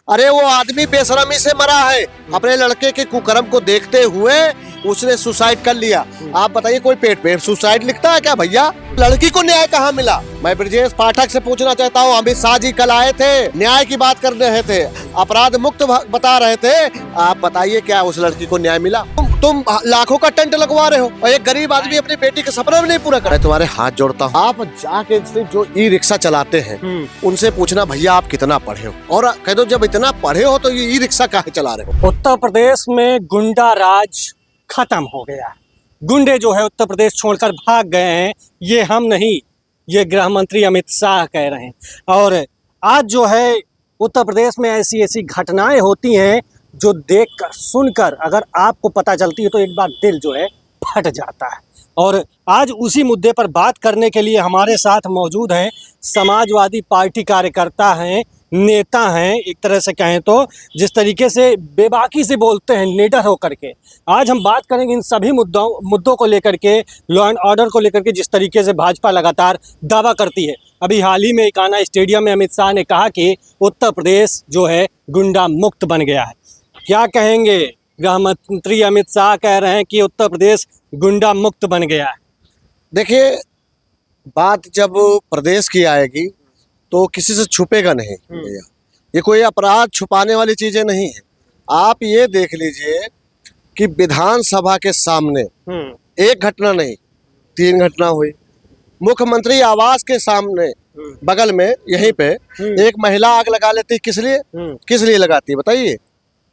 अरे वो आदमी बेशर्मी से मरा है, अपने लड़के के कुकर्म को देखते हुए उसने सुसाइड कर लिया। आप बताइए कोई पेट पे सुसाइड लिखता है क्या भैया? लड़की को न्याय कहाँ मिला? मैं ब्रजेश पाठक से पूछना चाहता हूँ, अमित शाह जी कल आए थे, न्याय की बात कर रहे थे, अपराध मुक्त बता रहे थे। आप बताइए क्या उस लड़की को न्याय मिला? तुम लाखों का टेंट लगवा रहे हो और एक गरीब आदमी अपनी बेटी का सपना भी नहीं पूरा कर रहे। तुम्हारे हाथ जोड़ता हूँ, आप जाके जो ई रिक्शा चलाते हैं उनसे पूछना भैया आप कितना पढ़े हो, और कह दो जब इतना पढ़े हो तो ये ई रिक्शा काहे चला रहे हो? उत्तर प्रदेश में गुंडा राज खत्म हो गया। गुंडे जो है उत्तर प्रदेश छोड़कर भाग गए हैं, ये हम नहीं, ये गृह मंत्री अमित शाह कह रहे हैं। और आज जो है उत्तर प्रदेश में ऐसी ऐसी घटनाएं होती हैं जो देखकर सुनकर अगर आपको पता चलती है तो एक बार दिल जो है फट जाता है। और आज उसी मुद्दे पर बात करने के लिए हमारे साथ मौजूद हैं समाजवादी पार्टी कार्यकर्ता हैं, नेता हैं, एक तरह से कहें तो जिस तरीके से बेबाकी से बोलते हैं निडर होकर के। आज हम बात करेंगे इन सभी मुद्दों को लेकर के, लॉ एंड ऑर्डर को लेकर के, जिस तरीके से भाजपा लगातार दावा करती है। अभी हाल ही में इकाना स्टेडियम में अमित शाह ने कहा कि उत्तर प्रदेश जो है गुंडा मुक्त बन गया है। क्या कहेंगे? गृह मंत्री अमित शाह कह रहे हैं कि उत्तर प्रदेश गुंडा मुक्त बन गया है। देखिए, बात जब प्रदेश की आएगी तो किसी से छुपेगा नहीं भैया, ये कोई अपराध छुपाने वाली चीजें नहीं है। आप ये देख लीजिए कि विधानसभा के सामने एक घटना नहीं 3 घटना हुई। मुख्यमंत्री आवास के सामने बगल में यहीं पे एक महिला आग लगा लेती, किस लिए लगाती है बताइए?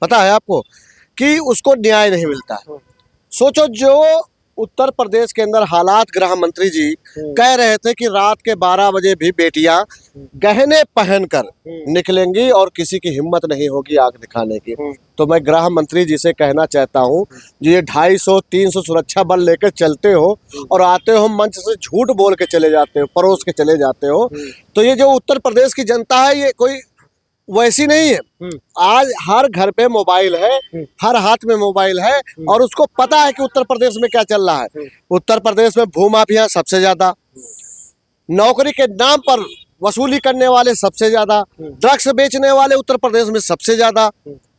पता है आपको कि उसको न्याय नहीं मिलता है। सोचो, जो उत्तर प्रदेश के अंदर हालात गृह मंत्री जी कह रहे थे कि रात के 12 बजे भी बेटियां गहने पहनकर निकलेंगी और किसी की हिम्मत नहीं होगी आग दिखाने की। तो मैं गृह मंत्री जी से कहना चाहता हूं, ये 250-300 सुरक्षा बल लेकर चलते हो और आते हो मंच से झूठ बोल के चले जाते हो, परोस के चले जाते हो, तो ये जो उत्तर प्रदेश की जनता है ये कोई वैसी नहीं है। आज हर घर पे मोबाइल है, हर हाथ में मोबाइल है और उसको पता है कि उत्तर प्रदेश में क्या चल रहा है। उत्तर प्रदेश में भूमाफिया सबसे ज्यादा, नौकरी के नाम पर वसूली करने वाले सबसे ज्यादा, ड्रग्स बेचने वाले उत्तर प्रदेश में सबसे ज्यादा,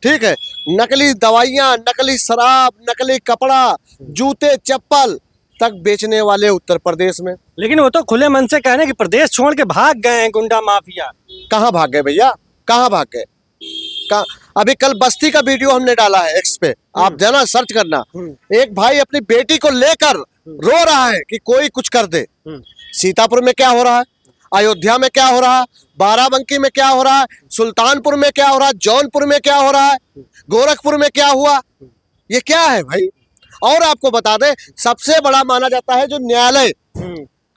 ठीक है, नकली दवाइयां, नकली शराब, नकली कपड़ा, जूते चप्पल तक बेचने वाले उत्तर प्रदेश में। लेकिन वो तो खुले मन से कह रहे हैं कि प्रदेश छोड़ के भाग गए हैं गुंडा माफिया। कहाँ भाग गए भैया? कहाँ भाग गए? अभी कल बस्ती का वीडियो हमने डाला है एक्स पे, आप जाना सर्च करना। एक भाई अपनी बेटी को लेकर रो रहा है कि कोई कुछ कर दे। सीतापुर में क्या हो रहा है, अयोध्या में क्या हो रहा है, बाराबंकी में क्या हो रहा है, सुल्तानपुर में क्या हो रहा है, जौनपुर में क्या हो रहा है, गोरखपुर में क्या हुआ, ये क्या है भाई? और आपको बता दें, सबसे बड़ा माना जाता है जो न्यायालय।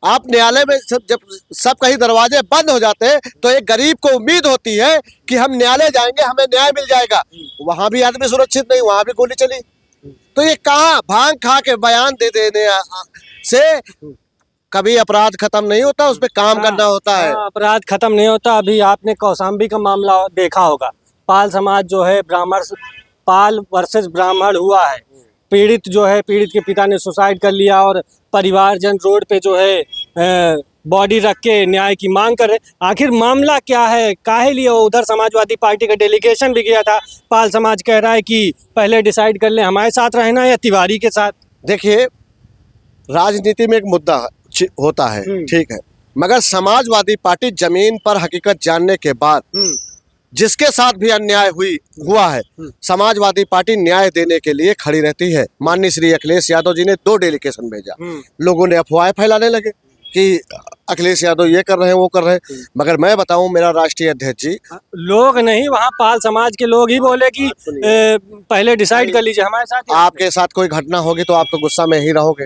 आप न्यायालय में जब सब कहीं दरवाजे बंद हो जाते हैं तो एक गरीब को उम्मीद होती है कि हम न्यायालय जाएंगे, हमें न्याय मिल जाएगा। वहां भी आदमी सुरक्षित नहीं, वहां भी गोली चली। तो ये कहाँ भांग खा के बयान दे देने से कभी अपराध खत्म नहीं होता, उस पर काम करना होता है। अपराध खत्म नहीं होता। अभी आपने कौशाम्बी का मामला देखा होगा, पाल समाज जो है पाल वर्सेस ब्राह्मण हुआ है। पीड़ित जो है, पीड़ित के पिता ने सुसाइड कर लिया और परिवारजन रोड पे जो है बॉडी रख के न्याय की मांग कर रहे। आखिर मामला क्या है, काहे लिए? उधर समाजवादी पार्टी का डेलीगेशन भी गया था। पाल समाज कह रहा है कि पहले डिसाइड कर लें हमारे साथ रहना या तिवारी के साथ। देखिए, राजनीति में एक मुद्दा होता है, ठीक है, मगर समाजवादी पार्टी जमीन पर हकीकत जानने के बाद जिसके साथ भी अन्याय हुआ है, समाजवादी पार्टी न्याय देने के लिए खड़ी रहती है। माननीय श्री अखिलेश यादव जी ने 2 डेलीगेशन भेजा, लोगों ने अफवाहें फैलाने लगे कि अखिलेश यादव ये कर रहे हैं, वो कर रहे हैं, मगर मैं बताऊं, मेरा राष्ट्रीय अध्यक्ष जी, लोग नहीं, वहाँ पाल समाज के लोग ही बोले कि पहले डिसाइड कर लीजिए हमारे साथ। आपके साथ कोई घटना होगी तो आप तो गुस्सा में ही रहोगे।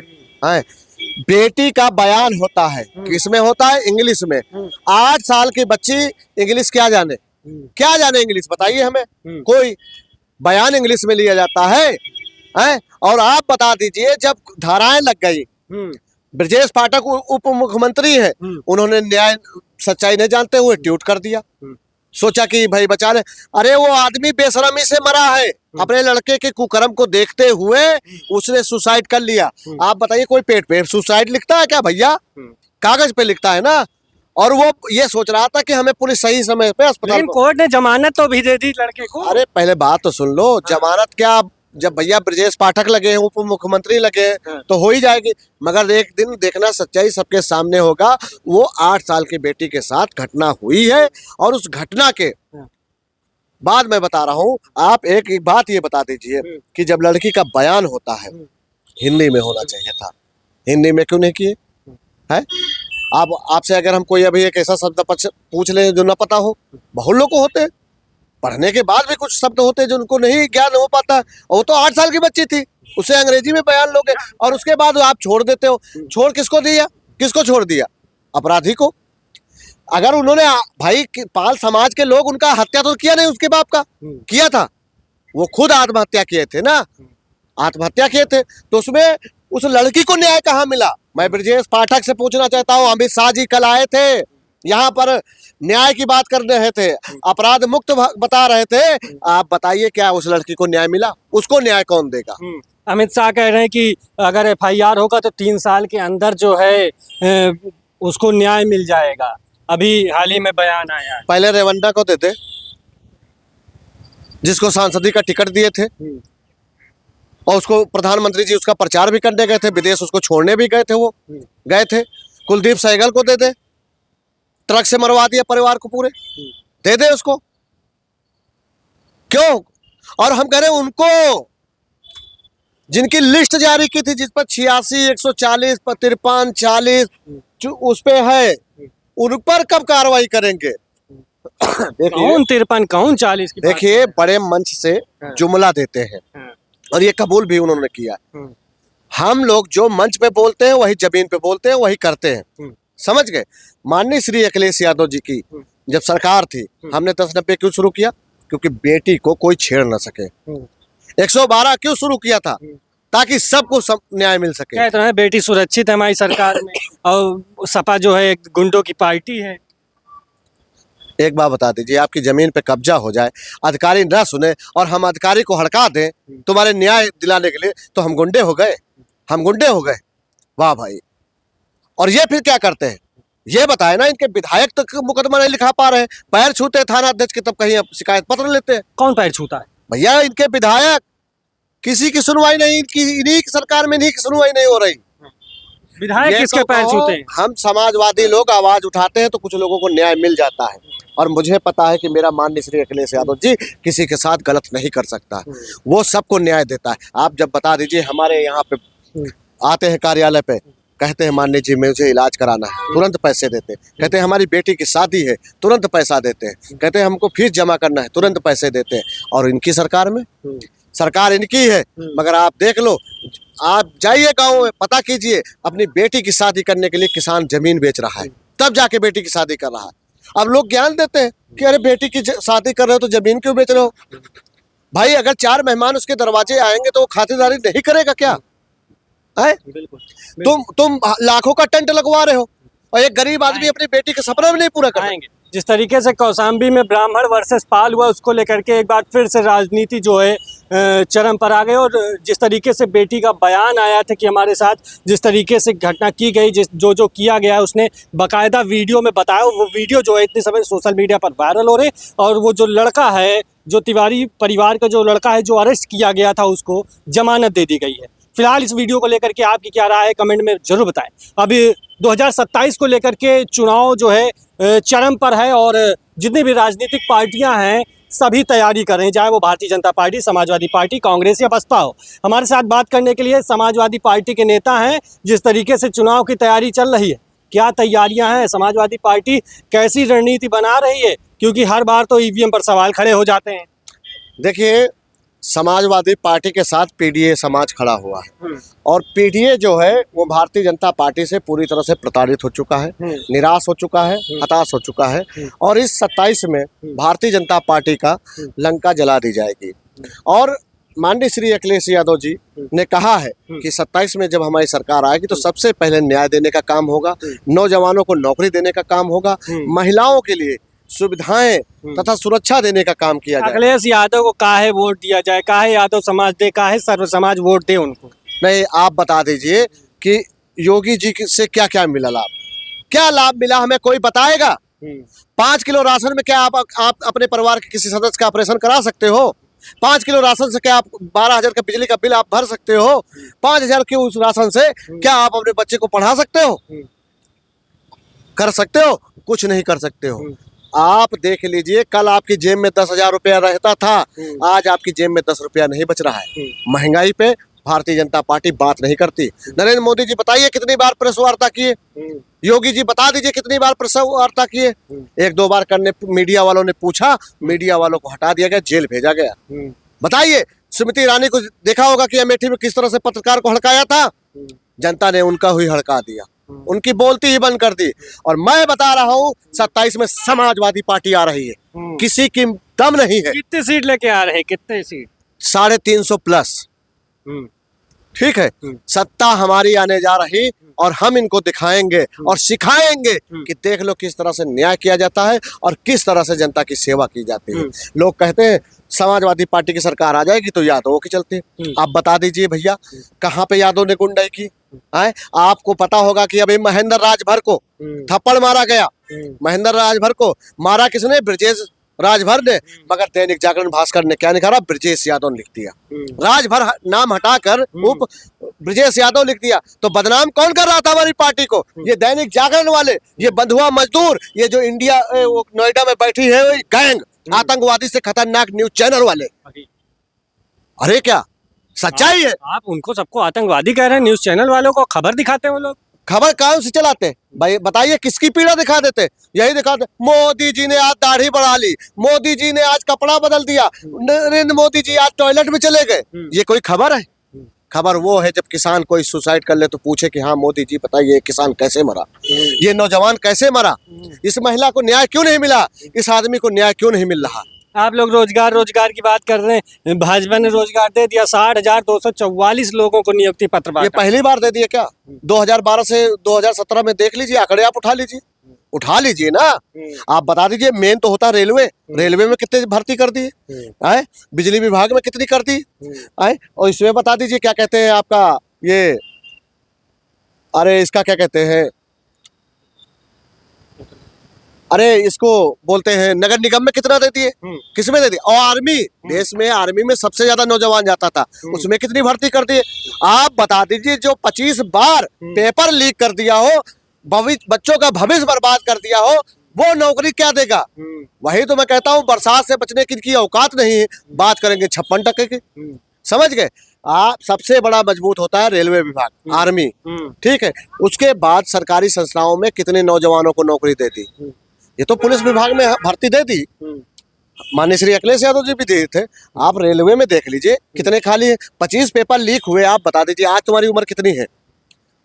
बेटी का बयान होता है, किसमें होता है? इंग्लिश में। 8 साल की बच्ची इंग्लिश क्या जाने इंग्लिश, बताइए हमें। कोई बयान इंग्लिश में लिया जाता है? और आप बता दीजिए, जब धाराएं लग गई, ब्रजेश पाठक उप मुख्यमंत्री हैं, उन्होंने न्याय सच्चाई नहीं जानते हुए ट्वीट कर दिया, सोचा कि भाई बचा ले। अरे वो आदमी बेशर्मी से मरा है, अपने लड़के के कुकर्म को देखते हुए उसने सुसाइड कर लिया। आप बताइए कोई पेट पे सुसाइड लिखता है क्या भैया? कागज पे लिखता है ना। और वो ये सोच रहा था कि हमें पुलिस सही समय पे अस्पताल लेकिन कोर्ट ने जमानत तो भी दे दी लड़के को। अरे पहले बात तो सुन लो, जमानत क्या, जब भैया ब्रजेश पाठक लगे हैं, उप मुख्यमंत्री लगे हैं, तो हो ही जाएगी। मगर एक दिन देखना, सच्चाई सबके सामने होगा। वो 8 साल की बेटी के साथ घटना हुई है और उस घटना के बाद मैं बता रहा हूँ, आप एक बात ये बता दीजिए कि जब लड़की का बयान होता है हिंदी में होना चाहिए था, हिंदी में क्यों नहीं किए है? आप आपसे अगर हम कोई अभी एक ऐसा शब्द पूछ ले जो न पता हो, बहुत लोग को होते हैं, पढ़ने के बाद भी कुछ शब्द होते हैं जो उनको नहीं ज्ञान हो पाता। और वो तो 8 साल की बच्ची थी, उसे अंग्रेजी में बयान लोगे और उसके बाद आप छोड़ देते हो। छोड़ किसको दिया? किसको छोड़ दिया? अपराधी को। अगर उन्होंने भाई पाल समाज के लोग उनका हत्या तो किया नहीं, उसके बाप का किया था, वो खुद आत्महत्या किए थे ना, आत्महत्या किए थे, तो उसमें उस लड़की को न्याय कहाँ मिला? मैं ब्रजेश पाठक से पूछना चाहता हूँ, अमित शाह जी कल आए थे यहाँ पर, न्याय की बात कर रहे थे, अपराध मुक्त बता रहे थे, आप बताइए क्या उस लड़की को न्याय मिला? उसको न्याय कौन देगा? अमित शाह कह रहे हैं कि अगर एफआईआर होगा तो 3 साल के अंदर जो है उसको न्याय मिल जाएगा। अभी हाल ही में बयान आया है। पहले रेवंडा को देते, जिसको सांसदी का टिकट दिए थे, और उसको प्रधानमंत्री जी उसका प्रचार भी करने गए थे, विदेश उसको छोड़ने भी गए थे, वो गए थे। कुलदीप सहगल को दे दे, ट्रक से मरवा दिया परिवार को पूरे, दे दे उसको, क्यों? और हम कह रहे हैं उनको जिनकी लिस्ट जारी की थी, जिस पर 86, 140, 53, 40 उस पे है, उन पर कब कार्रवाई करेंगे? कौन 53 कौन 40 की? देखिए, बड़े मंच से जुमला देते हैं और ये कबूल भी उन्होंने किया। हम लोग जो मंच पे बोलते हैं वही जमीन पे बोलते हैं, वही करते हैं, समझ गए? माननीय श्री अखिलेश यादव जी की जब सरकार थी, हमने 1090 क्यों शुरू किया? क्योंकि बेटी को कोई छेड़ ना सके। 112 क्यों शुरू किया था? ताकि सबको न्याय मिल सके। कहते हैं बेटी सुरक्षित है हमारी सरकार में, और सपा जो है एक गुंडों की पार्टी है। एक बात बता दीजिए, आपकी जमीन पे कब्जा हो जाए, अधिकारी ना सुने और हम अधिकारी को हड़का दें तुम्हारे न्याय दिलाने के लिए, तो हम गुंडे हो गए? हम गुंडे हो गए? वाह भाई। और ये फिर क्या करते हैं? ये बताए ना, इनके विधायक तक मुकदमा नहीं लिखा पा रहे हैं, पैर छूते हैं थाना अध्यक्ष के, तब कहीं शिकायत पत्र लेते हैं। कौन पैर छूता है भैया? इनके विधायक, किसी की सुनवाई नहीं, इन्हीं की सरकार में इन्हीं की सुनवाई नहीं हो रही। विधायक किसके तो पैर छूते हैं? हम समाजवादी लोग आवाज उठाते हैं तो कुछ लोगों को न्याय मिल जाता है, और मुझे पता है कि मेरा माननीय श्री अखिलेश यादव जी किसी के साथ गलत नहीं कर सकता, वो सबको न्याय देता है। आप जब बता दीजिए, हमारे यहाँ पे आते हैं कार्यालय पे, कहते हैं माननीय जी मुझे इलाज कराना है, तुरंत पैसे देते हैं। कहते हैं हमारी बेटी की शादी है, तुरंत पैसा देते हैं। कहते हैं हमको फीस जमा करना है, तुरंत पैसे देते हैं। और इनकी सरकार में, सरकार इनकी है, मगर आप देख लो, आप जाइए गाँव में, पता कीजिए, अपनी बेटी की शादी करने के लिए किसान जमीन बेच रहा है, तब जाके बेटी की शादी कर रहा है। अब लोग ज्ञान देते हैं कि अरे बेटी की शादी कर रहे हो तो जमीन क्यों बेच रहे हो? भाई अगर 4 मेहमान उसके दरवाजे आएंगे तो वो खातिरदारी नहीं करेगा क्या? है? तुम लाखों का टेंट लगवा रहे हो और एक गरीब आदमी अपनी बेटी का सपना भी नहीं पूरा कर पाएंगे। जिस तरीके से कौशाम्बी में ब्राह्मण वर्सेस पाल हुआ, उसको लेकर के एक बार फिर से राजनीति जो है चरम पर आ गई। और जिस तरीके से बेटी का बयान आया था कि हमारे साथ जिस तरीके से घटना की गई, जो किया गया, उसने बाकायदा वीडियो में बताया। वो वीडियो जो है इतने समय सोशल मीडिया पर वायरल हो रहे, और वो जो लड़का है, जो तिवारी परिवार का जो लड़का है जो अरेस्ट किया गया था, उसको जमानत दे दी गई है। फिलहाल इस वीडियो को लेकर के आपकी क्या राय है, कमेंट में जरूर बताएं। अभी 2027 को लेकर के चुनाव जो है चरम पर है, और जितनी भी राजनीतिक पार्टियां हैं सभी तैयारी कर रहे हैं, चाहे वो भारतीय जनता पार्टी, समाजवादी पार्टी, कांग्रेस या बसपा हो। हमारे साथ बात करने के लिए समाजवादी पार्टी के नेता हैं। जिस तरीके से चुनाव की तैयारी चल रही है, क्या तैयारियां हैं, समाजवादी पार्टी कैसी रणनीति बना रही है, क्योंकि हर बार तो ईवीएम पर सवाल खड़े हो जाते हैं। देखिए, समाजवादी पार्टी के साथ पीडीए समाज खड़ा हुआ है, और पीडीए जो है वो भारतीय जनता पार्टी से पूरी तरह से प्रताड़ित हो चुका है, निराश हो चुका है, हताश हो चुका है। और इस 27 में भारतीय जनता पार्टी का लंका जला दी जाएगी। और माननीय श्री अखिलेश यादव जी ने कहा है कि 27 में जब हमारी सरकार आएगी तो सबसे पहले न्याय देने का काम होगा, नौजवानों को नौकरी देने का काम होगा, महिलाओं के लिए सुविधाएं तथा सुरक्षा देने का काम किया जाए। अखिलेश यादव को काहे वोट दिया जाए, काहे यादव समाज दे, काहे सर्व समाज वोट दे उनको? नहीं, आप बता दीजिए कि योगी जी से क्या क्या मिला लाभ, क्या लाभ मिला हमें कोई बताएगा? 5 किलो राशन में क्या आप अपने परिवार के किसी सदस्य का ऑपरेशन करा सकते हो? 5 किलो राशन से क्या आप 12,000 का बिजली का बिल आप भर सकते हो? 5,000 के उस राशन से क्या आप अपने बच्चे को पढ़ा सकते हो? कर सकते हो? कुछ नहीं कर सकते हो। आप देख लीजिए, कल आपकी जेब में 10,000 रुपया रहता था, आज आपकी जेब में 10 रुपया नहीं बच रहा है। महंगाई पे भारतीय जनता पार्टी बात नहीं करती। नरेंद्र मोदी जी बताइए कितनी बार प्रेस वार्ता किए? योगी जी बता दीजिए कितनी बार प्रेस वार्ता किए? 1-2 बार करने मीडिया वालों ने पूछा, मीडिया वालों को हटा दिया गया, जेल भेजा गया। बताइए, स्मृति ईरानी को देखा होगा कि अमेठी में किस तरह से पत्रकार को हड़काया था? जनता ने उनका हुई हड़का दिया, उनकी बोलती ही बंद कर दी। और मैं बता रहा हूँ 27 में समाजवादी पार्टी आ रही है, किसी की दम नहीं है। कितनी सीट लेके आ रहे हैं? कितने सीट? 350 प्लस। ठीक है, सत्ता हमारी आने जा रही और हम इनको दिखाएंगे और सिखाएंगे कि देख लो किस तरह से न्याय किया जाता है और किस तरह से जनता की सेवा की जाती है। लोग कहते हैं समाजवादी पार्टी की सरकार आ जाएगी तो यादवों की चलती है। आप बता दीजिए भैया, कहाँ पे यादव ने गुंडाई की? आपको पता होगा कि अभी महेंद्र राजभर को थप्पड़ मारा गया। महेंद्र राजभर को मारा किसने? ब्रजेश राजभर ने। मगर दैनिक जागरण भास्कर ने क्या निकाला? ब्रजेश यादव लिख दिया। राजभर नाम हटाकर उप ब्रजेश यादव लिख दिया। तो बदनाम कौन कर रहा था हमारी पार्टी को? ये दैनिक जागरण वाले, ये बंधुआ मजदूर, ये जो इंडिया नोएडा में बैठी है गैंग, आतंकवादी से खतरनाक न्यूज चैनल वाले। अरे क्या सच्चाई है? आप उनको सबको आतंकवादी कह रहे हैं, न्यूज चैनल वालों को खबर दिखाते हैं वो लोग। खबर कौन से चलाते भाई? बताइए किसकी पीड़ा दिखा देते? यही दिखाते, मोदी जी ने आज दाढ़ी बढ़ा ली, मोदी जी ने आज कपड़ा बदल दिया, नरेंद्र मोदी जी आज टॉयलेट में चले गए। ये कोई खबर है? खबर वो है जब किसान कोई सुसाइड कर ले तो पूछे कि हाँ मोदी जी बताइए किसान कैसे मरा, ये नौजवान कैसे मरा, इस महिला को न्याय क्यों नहीं मिला, इस आदमी को न्याय क्यों नहीं मिल रहा। आप लोग रोजगार की बात कर रहे हैं। भाजपा ने रोजगार दे दिया, 60,244 लोगों को नियुक्ति पत्र बांटा। ये पहली बार दे दिया क्या? 2012 से 2017 में देख लीजिए आंकड़े, आप उठा लीजिए ना। आप बता दीजिए, मेन तो होता रेलवे में कितने भर्ती कर दी है, बिजली विभाग में कितनी कर दी है, और इसमें बता दीजिए क्या कहते हैं आपका ये, अरे इसका क्या कहते हैं, अरे इसको बोलते हैं नगर निगम में कितना दे दिए, किसमें दे दिए। और आर्मी, देश में आर्मी में सबसे ज्यादा नौजवान जाता था, उसमें कितनी भर्ती कर दिए। आप बता दीजिए, जो 25 बार पेपर लीक कर दिया हो, बच्चों का भविष्य बर्बाद कर दिया हो, वो नौकरी क्या देगा? वही तो मैं कहता हूँ, बरसात से बचने की इनकी औकात नहीं है। बात करेंगे 56% की, समझ गए आप। सबसे बड़ा मजबूत होता है रेलवे विभाग, आर्मी, ठीक है। उसके बाद सरकारी संस्थाओं में कितने नौजवानों को नौकरी दे दी। ये तो पुलिस विभाग में भर्ती दे दी, माननीय श्री अखिलेश यादव जी भी दिए थे। आप रेलवे में देख लीजिए कितने खाली है। 25 पेपर लीक हुए। आप बता दीजिए आज तुम्हारी उम्र कितनी है?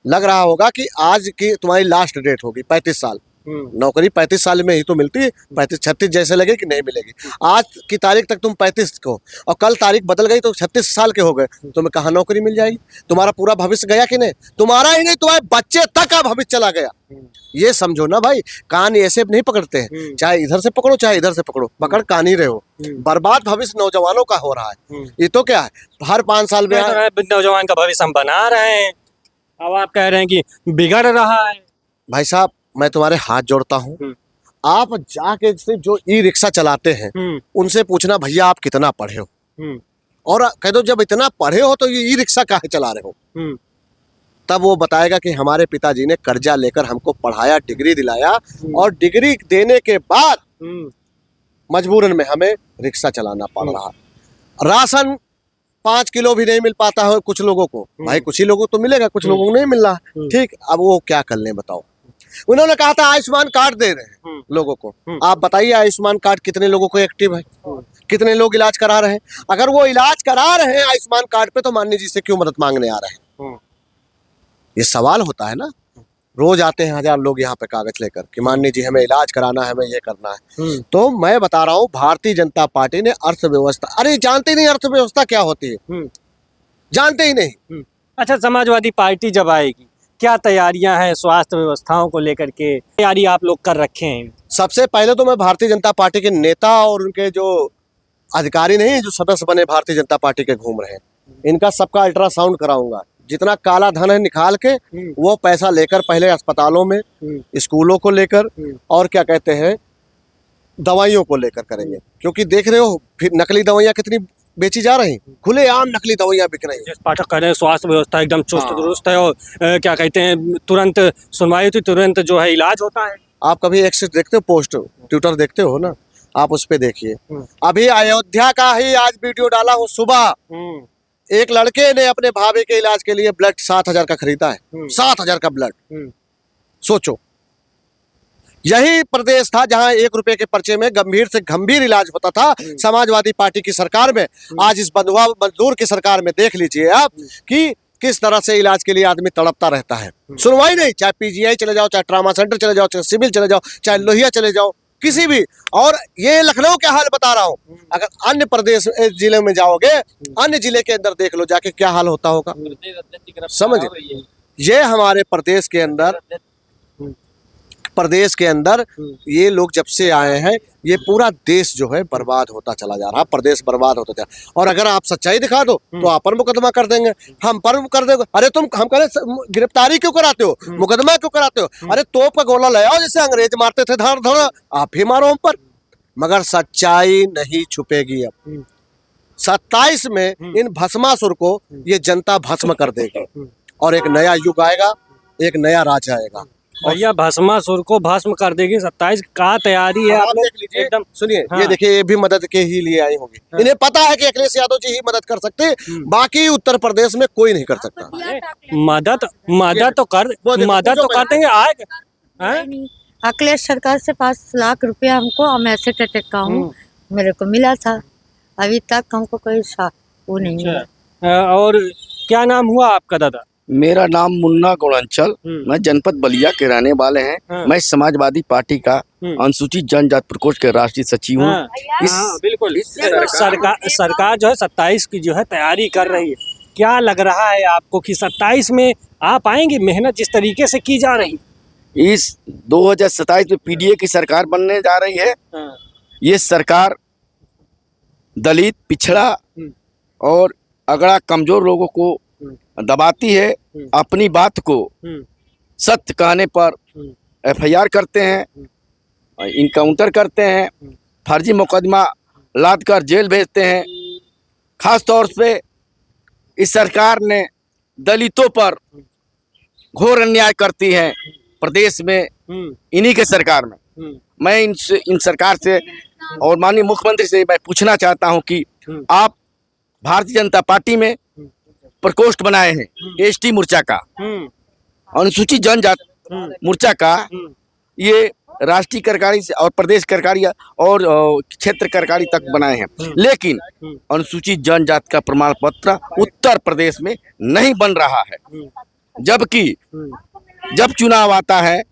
लग रहा होगा कि आज की तुम्हारी लास्ट डेट होगी 35 साल। नौकरी 35 साल में ही तो मिलती है, 35-36 जैसे लगे कि नहीं मिलेगी। आज की तारीख तक तुम 35 को, और कल तारीख बदल गई तो 36 साल के हो गए, तुम्हें कहाँ नौकरी मिल जाएगी? तुम्हारा पूरा भविष्य गया कि नहीं? तुम्हारा ही नहीं, तुम्हारे बच्चे तक का भविष्य चला गया। ये समझो ना भाई, कान ऐसे नहीं पकड़ते हैं, चाहे इधर से पकड़ो चाहे इधर से पकड़ो, पकड़ कान ही रहे हो। बर्बाद भविष्य नौजवानों का हो रहा है। ये तो क्या है, हर 5 साल में नौजवान का भविष्य हम बना रहे हैं, अब आप कह रहे हैं कि बिगड़ रहा है। भाई साहब, मैं तुम्हारे हाथ जोड़ता हूँ, आप जाके से जो ई रिक्शा चलाते हैं उनसे पूछना भैया आप कितना पढ़े हो, और कह दो जब इतना पढ़े हो तो ये ई रिक्शा काहे चला रहे हो। तब वो बताएगा कि हमारे पिताजी ने कर्जा लेकर हमको पढ़ाया, डिग्री दिलाया, और डिग्री देने के बाद मजबूरन में हमें रिक्शा चलाना पड़ रहा। राशन 5 किलो भी नहीं मिल पाता है कुछ लोगों को। भाई कुछ ही लोगों को तो मिलेगा, कुछ लोगों को नहीं मिल रहा। ठीक, अब वो क्या कर लें बताओ। उन्होंने कहा था आयुष्मान कार्ड दे रहे हैं लोगों को। आप बताइए आयुष्मान कार्ड कितने लोगों को एक्टिव है, कितने लोग इलाज करा रहे हैं? अगर वो इलाज करा रहे हैं आयुष्मान कार्ड पे तो माननीय जी से क्यों मदद मांगने आ रहे हैं? ये सवाल होता है ना। रोज आते हैं 1000 लोग यहाँ पे कागज लेकर कि माननीय जी हमें इलाज कराना है, हमें ये करना है। तो मैं बता रहा हूँ, भारतीय जनता पार्टी ने अर्थव्यवस्था, अरे जानते ही नहीं अर्थव्यवस्था क्या होती है, जानते ही नहीं। अच्छा, समाजवादी पार्टी जब आएगी क्या तैयारियां हैं स्वास्थ्य व्यवस्थाओं को लेकर के, तैयारी आप लोग कर रखे हैं? सबसे पहले तो मैं भारतीय जनता पार्टी के नेता और उनके जो अधिकारी नहीं जो सदस्य बने भारतीय जनता पार्टी के घूम रहे हैं, इनका सबका अल्ट्रासाउंड कराऊंगा। जितना काला धन है निकाल के वो पैसा लेकर पहले अस्पतालों में, स्कूलों को लेकर और क्या कहते हैं दवाइयों को लेकर करेंगे। क्योंकि देख रहे हो फिर नकली दवाइयाँ कितनी बेची जा रही, खुलेआम नकली दवाइयाँ बिक रही हैं। जिस पाठक कह रहे हैं स्वास्थ्य व्यवस्था एकदम चुस्त हाँ। दुरुस्त है और क्या कहते हैं तुरंत सुनवाई होती, तुरंत जो है इलाज होता है। आप कभी एक्सेस देखते हो, पोस्ट ट्विटर देखते हो ना, आप उस पे देखिए। अभी अयोध्या का ही आज वीडियो डाला हूँ सुबह, एक लड़के ने अपने भाभी के इलाज के लिए ब्लड 7,000 का खरीदा है, 7,000 का ब्लड। सोचो, यही प्रदेश था जहां 1 रुपए के पर्चे में गंभीर से गंभीर इलाज होता था समाजवादी पार्टी की सरकार में। आज इस बंधुआ मजदूर की सरकार में देख लीजिए आप कि किस तरह से इलाज के लिए आदमी तड़पता रहता है। सुनवाई नहीं, चाहे पीजीआई चले जाओ, चाहे ट्रामा सेंटर चले जाओ, चाहे सिविल चले जाओ, चाहे लोहिया चले जाओ, किसी भी। और ये लखनऊ के हाल बता रहा हूँ, अगर अन्य प्रदेश जिले में जाओगे, अन्य जिले के अंदर देख लो जाके क्या हाल होता होगा। समझ, ये हमारे प्रदेश के अंदर ये लोग जब से आए हैं, ये पूरा देश जो है बर्बाद होता चला जा रहा है, प्रदेश बर्बाद होता जा रहा है। और अगर आप सच्चाई दिखा दो तो आप पर मुकदमा कर देंगे, हम पर कर देंगे। अरे तुम हम कह रहे गिरफ्तारी क्यों कराते हो, मुकदमा क्यों कराते हो? अरे तोप का गोला ले आओ, जैसे अंग्रेज मारते थे धड़ धड़, आप भी मारो हम पर। मगर सच्चाई नहीं छुपेगी। अब 27 में इन भस्मासुर को ये जनता भस्म कर देगी और एक नया युग आएगा, एक नया राज आएगा। भैया भस्मासुर को भस्म कर देगी, 27 का तैयारी है आप आपने देख लीजिए एकदम। सुनिए, हाँ। ये देखिए, ये भी मदद के ही लिए आई होंगी। इन्हें पता है कि अखिलेश यादव जी ही मदद कर सकते, बाकी उत्तर प्रदेश में कोई नहीं कर सकता। मदद तो कर देंगे। आए अखिलेश सरकार से 5 लाख रुपया हमको, हम ऐसे अटैक का हूँ, मेरे को मिला था। अभी तक हमको कोई वो नहीं मिला। और क्या नाम हुआ आपका दादा? मेरा नाम मुन्ना गुणंचल, मैं जनपद बलिया के रहने वाले हैं। मैं समाजवादी पार्टी का अनुसूचित जनजाति प्रकोष्ठ के राष्ट्रीय सचिव हूँ। बिल्कुल सरकार जो है 27 की जो है तैयारी कर रही है। क्या लग रहा है आपको कि 27 में आप आएंगे? मेहनत जिस तरीके से की जा रही, इस 2027 में पीडीए की सरकार बनने जा रही है। ये सरकार दलित, पिछड़ा और अगड़ा कमजोर लोगों को दबाती है। अपनी बात को सत्य कहने पर एफआईआर करते हैं, इनकाउंटर करते हैं, फर्जी मुकदमा लाद कर जेल भेजते हैं। खास तौर पे इस सरकार ने दलितों पर घोर अन्याय करती है प्रदेश में, इन्हीं के सरकार में। मैं इन सरकार से और माननीय मुख्यमंत्री से मैं पूछना चाहता हूं कि आप भारतीय जनता पार्टी में प्रकोष्ठ बनाए हैं, एसटी मोर्चा का, अनुसूचित जनजाति मोर्चा का, ये राष्ट्रीय कार्यकारी से और प्रदेश कार्यकारी और क्षेत्र कार्यकारी तक बनाए हैं, लेकिन अनुसूचित जनजाति का प्रमाण पत्र उत्तर प्रदेश में नहीं बन रहा है। जबकि जब चुनाव आता है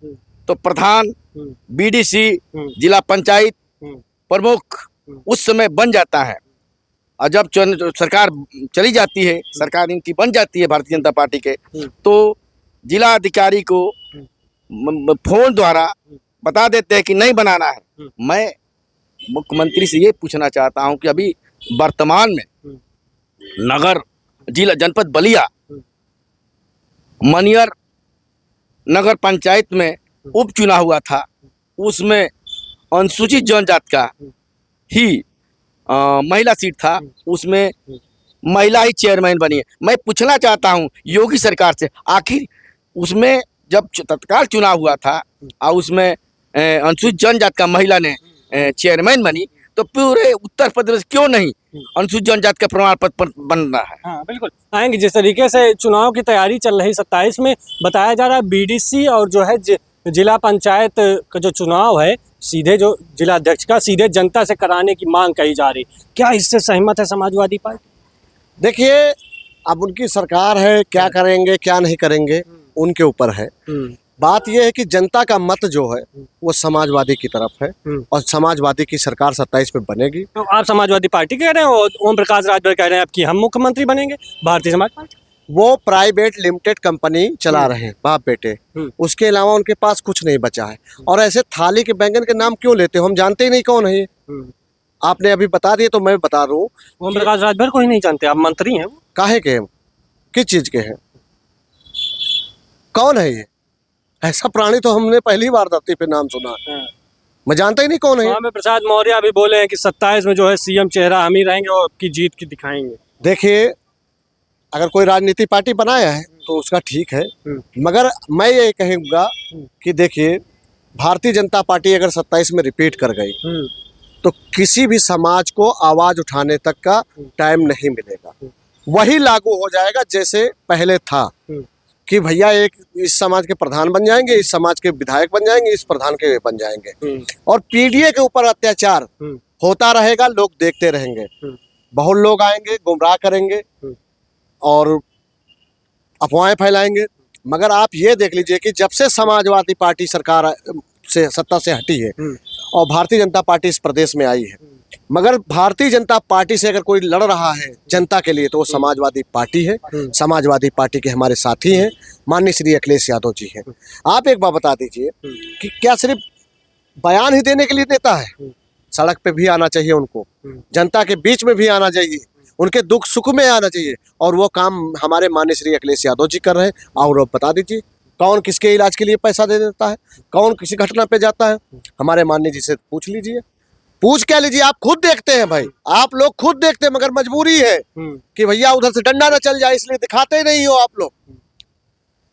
तो प्रधान, बीडीसी, जिला पंचायत प्रमुख उस समय बन जाता है, और जब सरकार चली जाती है, सरकार इनकी बन जाती है भारतीय जनता पार्टी के, तो जिला अधिकारी को फोन द्वारा बता देते हैं कि नहीं बनाना है। मैं मुख्यमंत्री से ये पूछना चाहता हूं कि अभी वर्तमान में नगर जिला जनपद बलिया मनियर नगर पंचायत में उपचुनाव हुआ था, उसमें अनुसूचित जनजाति का ही महिला सीट था, उसमें महिला ही चेयरमैन बनी है। मैं पूछना चाहता हूं योगी सरकार से, आखिर उसमें जब तत्काल चुनाव हुआ था और उसमें अनुसूचित जनजाति का महिला ने चेयरमैन बनी, तो पूरे उत्तर प्रदेश क्यों नहीं अनुसूचित जनजाति का प्रमाण पत्र बन रहा है? हाँ बिल्कुल आएंगे। जिस तरीके से चुनाव की तैयारी चल रही 27 में, बताया जा रहा है बीडीसी और जो है जिला पंचायत का जो चुनाव है सीधे जो जिला अध्यक्ष का सीधे जनता से कराने की मांग कही जा रही। क्या इससे सहमत है समाजवादी पार्टी? देखिए, अब उनकी सरकार है, क्या करेंगे क्या नहीं करेंगे उनके ऊपर है। बात यह है कि जनता का मत जो है वो समाजवादी की तरफ है और समाजवादी की सरकार 27 में बनेगी। तो आप समाजवादी पार्टी कह रहे हैं और ओम प्रकाश राजभर कह रहे हैं कि हम मुख्यमंत्री बनेंगे भारतीय समाज पार्टी। वो प्राइवेट लिमिटेड कंपनी चला रहे हैं बाप बेटे, उसके अलावा उनके पास कुछ नहीं बचा है। और ऐसे थाली के बैंगन के नाम क्यों लेते हो? हम जानते ही नहीं कौन है ये। आपने अभी बता दिए तो मैं बता रहा हूँ। ओम प्रकाश राजभर को ही नहीं जानते आप? मंत्री हैं वो। काहे के हैं? किस चीज के हैं? कौन है ये? ऐसा प्राणी तो हमने पहली बार धरती पे नाम सुना। मैं जानता ही नहीं कौन है ये। स्वामी प्रसाद मौर्य अभी बोले हैं कि 27 में जो है सीएम चेहरा हम ही रहेंगे और आपकी जीत की दिखाएंगे। देखिए, अगर कोई राजनीति पार्टी बनाया है तो उसका ठीक है, मगर मैं ये कहूँगा कि देखिए, भारतीय जनता पार्टी अगर 27 में रिपीट कर गई तो किसी भी समाज को आवाज उठाने तक का टाइम नहीं मिलेगा। वही लागू हो जाएगा जैसे पहले था कि भैया एक इस समाज के प्रधान बन जाएंगे, इस समाज के विधायक बन जाएंगे, इस प्रधान के बन जाएंगे, और पीडीए के ऊपर अत्याचार होता रहेगा, लोग देखते रहेंगे। बहुत लोग आएंगे, गुमराह करेंगे और अफवाहें फैलाएंगे। मगर आप ये देख लीजिए कि जब से समाजवादी पार्टी सरकार से सत्ता से हटी है और भारतीय जनता पार्टी इस प्रदेश में आई है, मगर भारतीय जनता पार्टी से अगर कोई लड़ रहा है जनता के लिए तो वो समाजवादी पार्टी है। समाजवादी पार्टी के हमारे साथी हैं, माननीय श्री अखिलेश यादव जी हैं। आप एक बात बता दीजिए कि क्या सिर्फ बयान ही देने के लिए नेता है? सड़क पे भी आना चाहिए उनको, जनता के बीच में भी आना चाहिए, उनके दुख सुख में आना चाहिए, और वो काम हमारे माननीय श्री अखिलेश यादव जी कर रहे हैं। और अब बता दीजिए कौन किसके इलाज के लिए पैसा दे देता है, कौन किसी घटना पे जाता है? हमारे माननीय जी से पूछ लीजिए, पूछ क्या लीजिए, आप खुद देखते हैं भाई, आप लोग खुद देखते हैं, मगर मजबूरी है कि भैया उधर से डंडा ना चल जाए, इसलिए दिखाते नहीं हो आप लोग।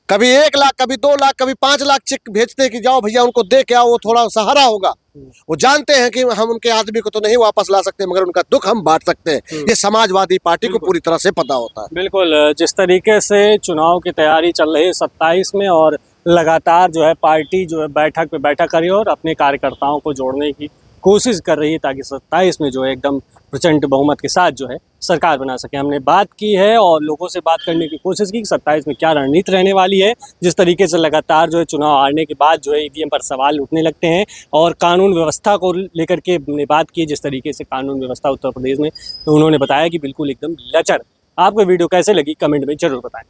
कभी 1 लाख, कभी 2 लाख, कभी 5 लाख चेक भेजते कि जाओ भैया उनको दे के आओ, वो थोड़ा सहारा होगा। वो जानते हैं कि हम उनके आदमी को तो नहीं वापस ला सकते, मगर उनका दुख हम बांट सकते हैं। ये समाजवादी पार्टी को पूरी तरह से पता होता है। बिल्कुल, जिस तरीके से चुनाव की तैयारी चल रही है 27 में, और लगातार जो है पार्टी जो है बैठक पे बैठक कर रही है और अपने कार्यकर्ताओं को जोड़ने की कोशिश कर रही है ताकि 27 में जो है एकदम प्रचंड बहुमत के साथ जो है सरकार बना सके। हमने बात की है और लोगों से बात करने की कोशिश की कि 27 में क्या रणनीति रहने वाली है। जिस तरीके से लगातार जो है चुनाव हारने के बाद जो है ईवीएम पर सवाल उठने लगते हैं, और कानून व्यवस्था को लेकर के हमने बात की, जिस तरीके से कानून व्यवस्था उत्तर प्रदेश में, तो उन्होंने बताया कि बिल्कुल एकदम लचर। आपको वीडियो कैसे लगी कमेंट में जरूर बताएं।